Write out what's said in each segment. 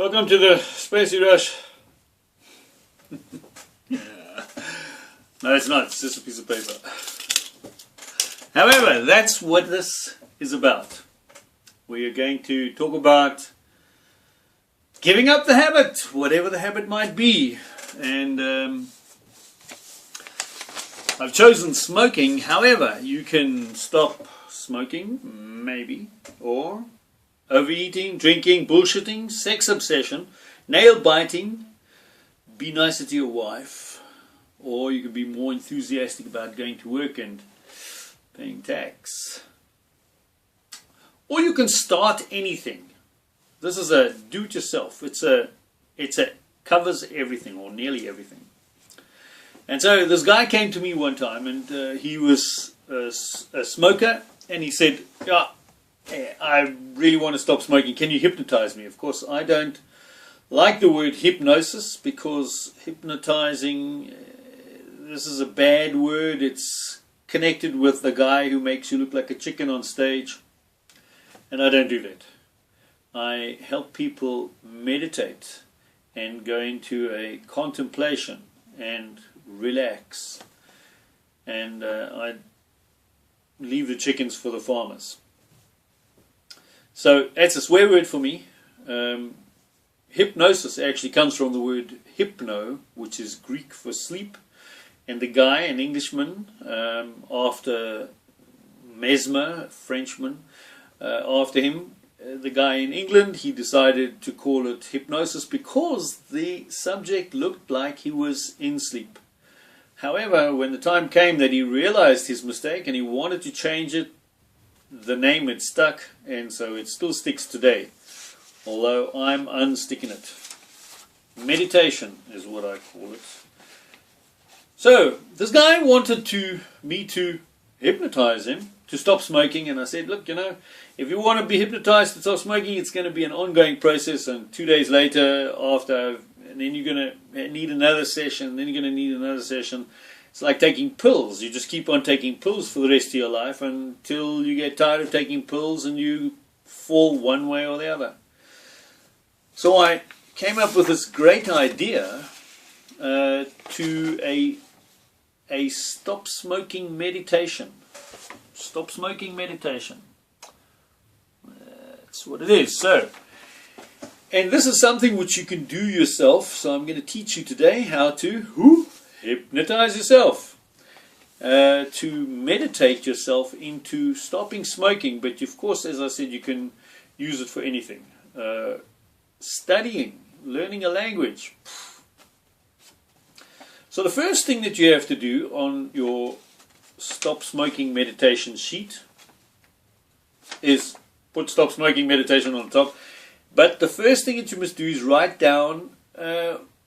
Welcome to the Spacey Rush. No, it's not. It's just a piece of paper. However, that's what this is about. We are going to talk about giving up the habit, whatever the habit might be. And I've chosen smoking. However, you can stop smoking, maybe, or overeating, drinking, bullshitting, sex obsession, nail biting, be nicer to your wife, or you can be more enthusiastic about going to work and paying tax. Or you can start anything. This is a do-it-yourself. It's a covers everything or nearly everything. And so this guy came to me one time, and he was a smoker, and he said, "Yeah, I really want to stop smoking. Can you hypnotize me?" Of course, I don't like the word hypnosis because hypnotizing, this is a bad word. It's connected with the guy who makes you look like a chicken on stage, and I don't do that. I help people meditate and go into a contemplation and relax, and I leave the chickens for the farmers. So that's a swear word for me. Hypnosis actually comes from the word hypno, which is Greek for sleep. And the guy, an Englishman, after Mesmer, a Frenchman, after him, the guy in England, he decided to call it hypnosis because the subject looked like he was in sleep. However, when the time came that he realized his mistake and he wanted to change it, the name had stuck, and so it still sticks today, although I'm unsticking it. Meditation is what I call it. So this guy wanted me to hypnotize him to stop smoking, and I said, look, if you want to be hypnotized to stop smoking, it's going to be an ongoing process, and 2 days later, and then you're going to need another session, and then you're going to need another session. It's like taking pills. You just keep on taking pills for the rest of your life until you get tired of taking pills and you fall one way or the other. So I came up with this great idea to a stop smoking meditation. Stop smoking meditation. That's what it is. So, and this is something which you can do yourself. So I'm going to teach you today how to hypnotize yourself, to meditate yourself into stopping smoking. But of course, as I said, you can use it for anything. Studying, learning a language. So the first thing that you have to do on your stop smoking meditation sheet is put stop smoking meditation on the top. But the first thing that you must do is write down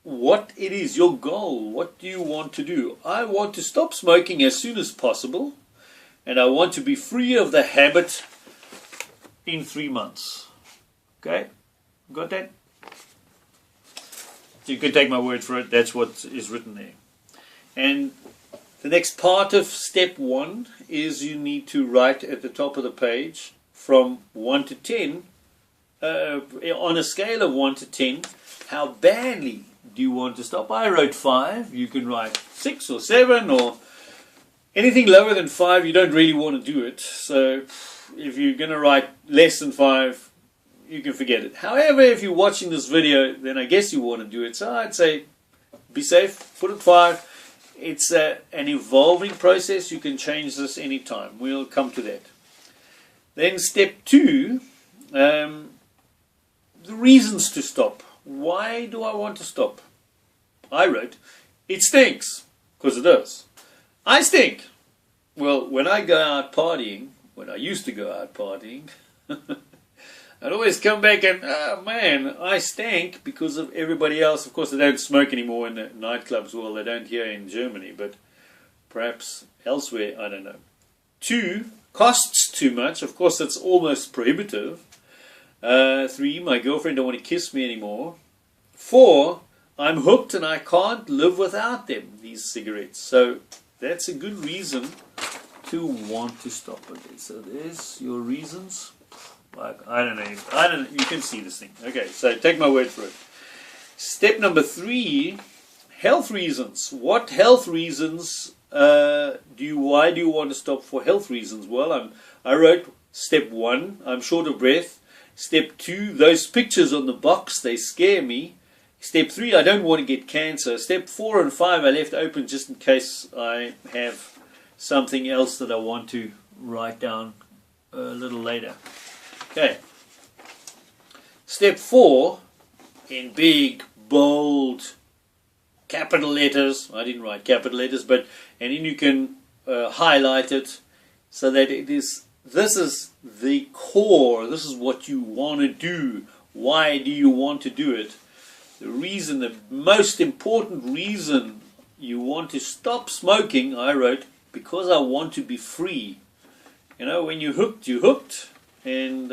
what it is, your goal. What do you want to do? I want to stop smoking as soon as possible, and I want to be free of the habit in 3 months. Okay? Got that? You can take my word for it. That's what is written there. And the next part of step 1 is you need to write at the top of the page from 1 to 10, on a scale of 1 to 10, how badly do you want to stop? I wrote 5. You can write 6 or 7 or anything lower than 5. You don't really want to do it. So if you're going to write less than 5, you can forget it. However, if you're watching this video, then I guess you want to do it. So I'd say be safe, put it 5. It's an evolving process. You can change this anytime. We'll come to that. Then step 2, the reasons to stop. Why do I want to stop? I wrote, it stinks, because it does. I stink. Well, when I go out partying, when I used to go out partying, I'd always come back and, oh man, I stank because of everybody else. Of course, they don't smoke anymore in the nightclubs. Well, they don't here in Germany, but perhaps elsewhere, I don't know. 2, costs too much. Of course, that's almost prohibitive. 3, my girlfriend don't want to kiss me anymore. 4, I'm hooked and I can't live without them, these cigarettes. So that's a good reason to want to stop it. So there's your reasons. Like, I don't know. You can see this thing. Okay, so take my word for it. Step number 3, health reasons. What health reasons why do you want to stop for health reasons? Well, I wrote step 1, I'm short of breath. Step 2, those pictures on the box, they scare me. Step 3, I don't want to get cancer. Step 4 and 5 I left open just in case I have something else that I want to write down a little later. Okay. Step 4, in big, bold, capital letters. I didn't write capital letters, and then you can highlight it so that this is the core. This is what you want to do. Why do you want to do it? The most important reason you want to stop smoking, I wrote, because I want to be free. You know, when you're hooked, and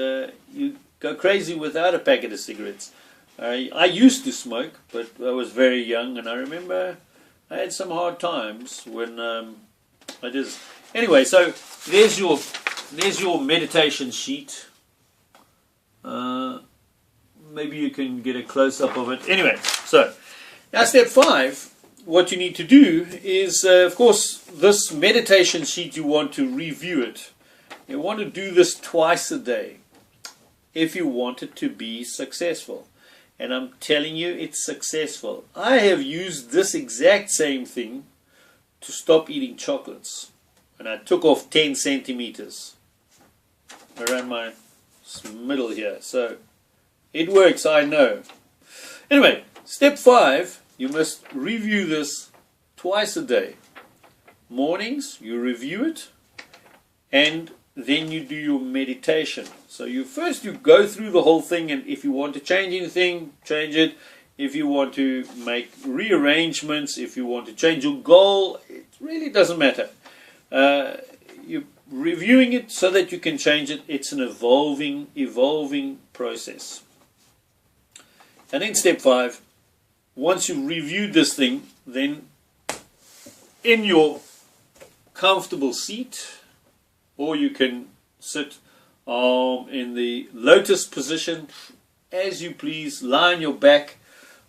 you go crazy without a packet of cigarettes. I used to smoke, but I was very young, and I remember I had some hard times when I just... Anyway, so there's your meditation sheet. Maybe you can get a close-up of it. Anyway, so now step 5, what you need to do is, of course, this meditation sheet, you want to review it. You want to do this twice a day if you want it to be successful. And I'm telling you, it's successful. I have used this exact same thing to stop eating chocolates. And I took off 10 centimeters around my middle here. So it works, I know. Anyway, step 5, you must review this twice a day. Mornings, you review it, and then you do your meditation. So you go through the whole thing, and if you want to change anything, change it. If you want to make rearrangements, if you want to change your goal, it really doesn't matter. You're reviewing it so that you can change it. It's an evolving process. And then step 5, once you've reviewed this thing, then in your comfortable seat, or you can sit in the lotus position as you please, lie on your back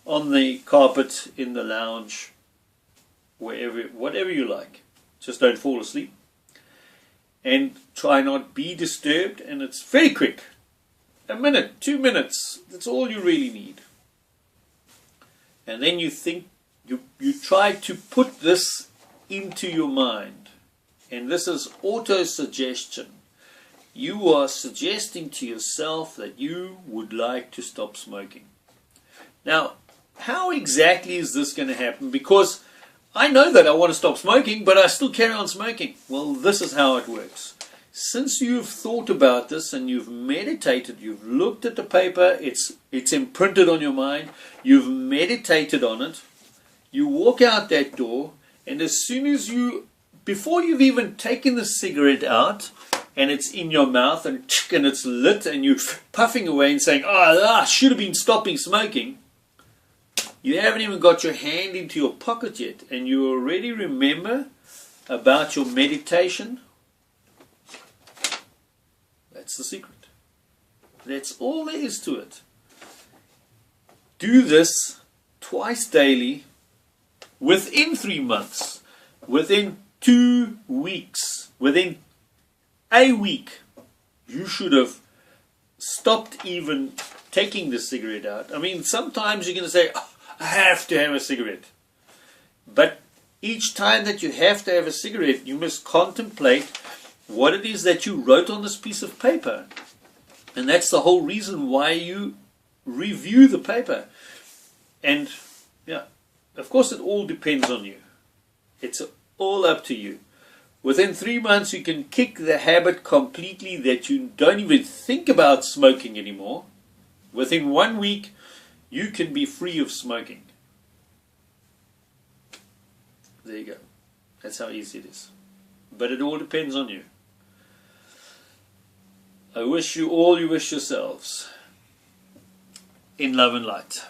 on the carpet in the lounge, whatever you like. Just don't fall asleep. And try not be disturbed, and it's very quick. 1 minute, 2 minutes, that's all you really need. And then you think, you try to put this into your mind. And this is auto-suggestion. You are suggesting to yourself that you would like to stop smoking. Now, how exactly is this going to happen? Because I know that I want to stop smoking, but I still carry on smoking. Well, this is how it works. Since you've thought about this and you've meditated, you've looked at the paper, it's imprinted on your mind, you've meditated on it, you walk out that door, and as soon as before you've even taken the cigarette out, and it's in your mouth, and it's lit, and you're puffing away and saying, I should have been stopping smoking, you haven't even got your hand into your pocket yet, and you already remember about your meditation. That's the secret. That's all there is to it. Do this twice daily within 3 months, within 2 weeks, within a week. You should have stopped even taking the cigarette out. I mean, sometimes you're going to say, I have to have a cigarette. But each time that you have to have a cigarette, you must contemplate what it is that you wrote on this piece of paper. And that's the whole reason why you review the paper. And, yeah, of course it all depends on you. It's all up to you. Within 3 months you can kick the habit completely that you don't even think about smoking anymore. Within 1 week you can be free of smoking. There you go. That's how easy it is. But it all depends on you. I wish you all you wish yourselves. In love and light.